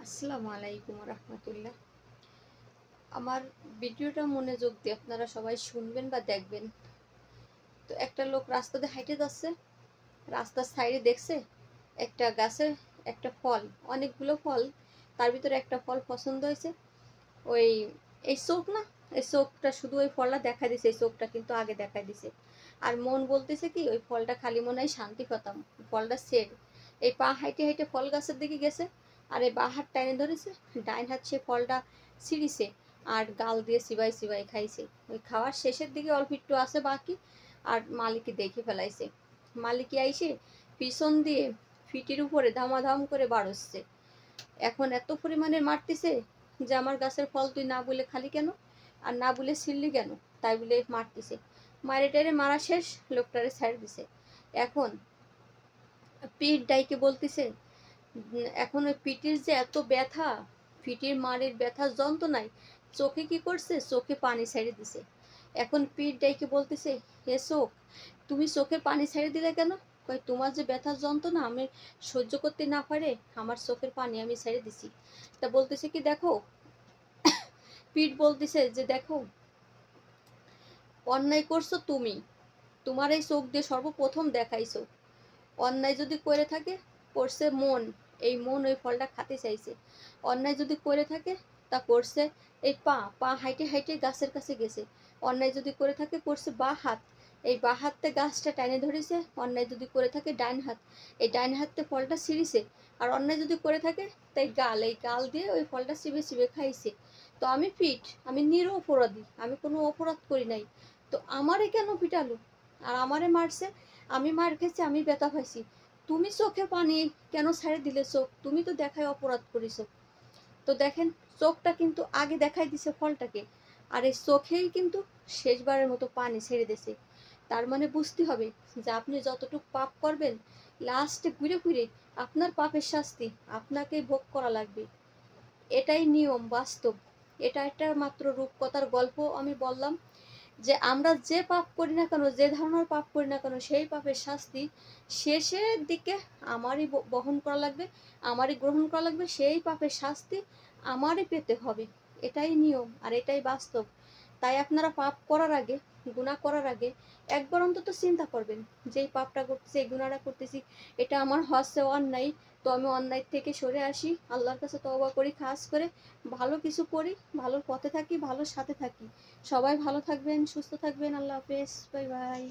আসসালামু আলাইকুম রহমতুল্লাহ। আমার ভিডিওটা মনোযোগ দিয়ে আপনারা সবাই শুনবেন বা দেখবেন। তো একটা লোক রাস্তা দিয়ে হাঁটে যাচ্ছে, রাস্তার সাইডে দেখছে একটা গাছে একটা ফল, অনেকগুলো ফল, তার ভিতরে একটা ফল পছন্দ হয়েছে। ওই এই চোখ না, এই চোখটা শুধু ওই ফলটা দেখা দিছে, এই চোখটা কিন্তু আগে দেখা দিছে। আর মন বলতেছে কি ওই ফলটা খালি মনে হয় শান্তি পেতাম, ফলটা সের। এই পা হাইটে হাইটে ফল গাছের দিকে গেছে, আর এই বাঁ হাত টাইনে ধরেছে, ডাইন হাত সে ফলটা ছিঁড়িছে আর গাল দিয়ে চিবাই চিবাই খাইছে। ওই খাওয়ার শেষের দিকে অল্প একটু আছে বাকি, আর মালিকই দেখে ফেলাইছে। মালিকই আইসে পিছন দিয়ে ফিটির উপরে ধামাধাম করে বাড়ছে। এখন এত পরিমাণে মারতেছে যে আমার গাছের ফল তুই না বলে খালি কেন, আর না বলে ছিললি কেন, তাই বলে মারতেছে। মারে টারে মারা শেষ, লোকটারে ছাড় দিছে। এখন পিঠ ডাইকে বলতেছে, এখন ওই পিটির যে এত ব্যথা, পিটির মারের ব্যথার যন্ত্রণায় চোখে কি করছে, চোখে পানি ছেড়ে দিছে। এখন পিঠ ডাইকে বলতেছে, হে চোখ, তুমি চোখে পানি ছেড়ে দিলে কেন? কই তোমার যে ব্যথার যন্ত্রণা আমি সহ্য করতে না পারে আমার চোখের পানি আমি ছেড়ে দিছি। তা বলতেছে কি দেখো, পিঠ বলতেছে যে দেখো, অন্যায় করছো তুমি, তোমার এই চোখ দিয়ে সর্বপ্রথম দেখাইছো। অন্যায় যদি করে থাকে, করছে মন, এই মন ওই ফলটা খাতে চাইছে। অন্যায় যদি করে থাকে, তা করছে এই পা, পা হাইটে হাইটে গাছের কাছে গেছে। অন্যায় যদি করে থাকে, করছে বা হাত, এই বা হাতে গাছটা টাইনে ধরেছে। অন্যায় যদি করে থাকে ডাইন হাত, এই ডাইন হাতে ফলটা ছিঁড়িছে। আর অন্যায় যদি করে থাকে তাই গাল, এই গাল দিয়ে ওই ফলটা চিবে চিবে খাইছে। তো আমি পিঠ, আমি নিরপরাধী, আমি কোনো অপরাধ করি নাই, তো আমারে কেন পিটালো আর আমারে মারছে? আমি মার খেয়েছি, আমি ব্যথা পাইছি, তুমি চোখে পানি কেন ছেড়ে দিলে? চোখ তুমি তো দেখায় অপরাধ করেছো। তো দেখেন, চোখটা কিন্তু আগে দেখাই দিছে ফলটাকে, আর এই চোখেই কিন্তু শেষবারের মতো পানি ছেড়ে দিছে। তার মানে বুঝতে হবে যে আপনি যতটুকু পাপ করবেন, লাস্টে ঘুরে ঘুরে আপনার পাপের শাস্তি আপনাকেই ভোগ করা লাগবে। এটাই নিয়ম, বাস্তব। এটা একটা মাত্র রূপকথার গল্প আমি বললাম, যে আমরা যে পাপ করি না কেন, যে ধরনের পাপ করি না কেন, সেই পাপের শাস্তি শেষের দিকে আমারই বহন করা লাগবে, আমারই গ্রহণ করা লাগবে। সেই পাপের শাস্তি আমারই পেতে হবে। এটাই নিয়ম আর এটাই বাস্তব। তাই আপনারা পাপ করার আগে, গুনাহ করার আগে একবার অন্তত চিন্তা করবেন যে এই পাপটা করতেছি, এই গুনাহটা করতেছি, এটা আমার হচ্ছে অন্যায়। তো আমি অন্যায় থেকে সরে আসি, আল্লাহর কাছে তওবা করি, খাস করে ভালো কিছু করি, ভালোর পথে থাকি, ভালোর সাথে থাকি। সবাই ভালো থাকবেন, সুস্থ থাকবেন। আল্লাহ হাফেজ, বাই বাই।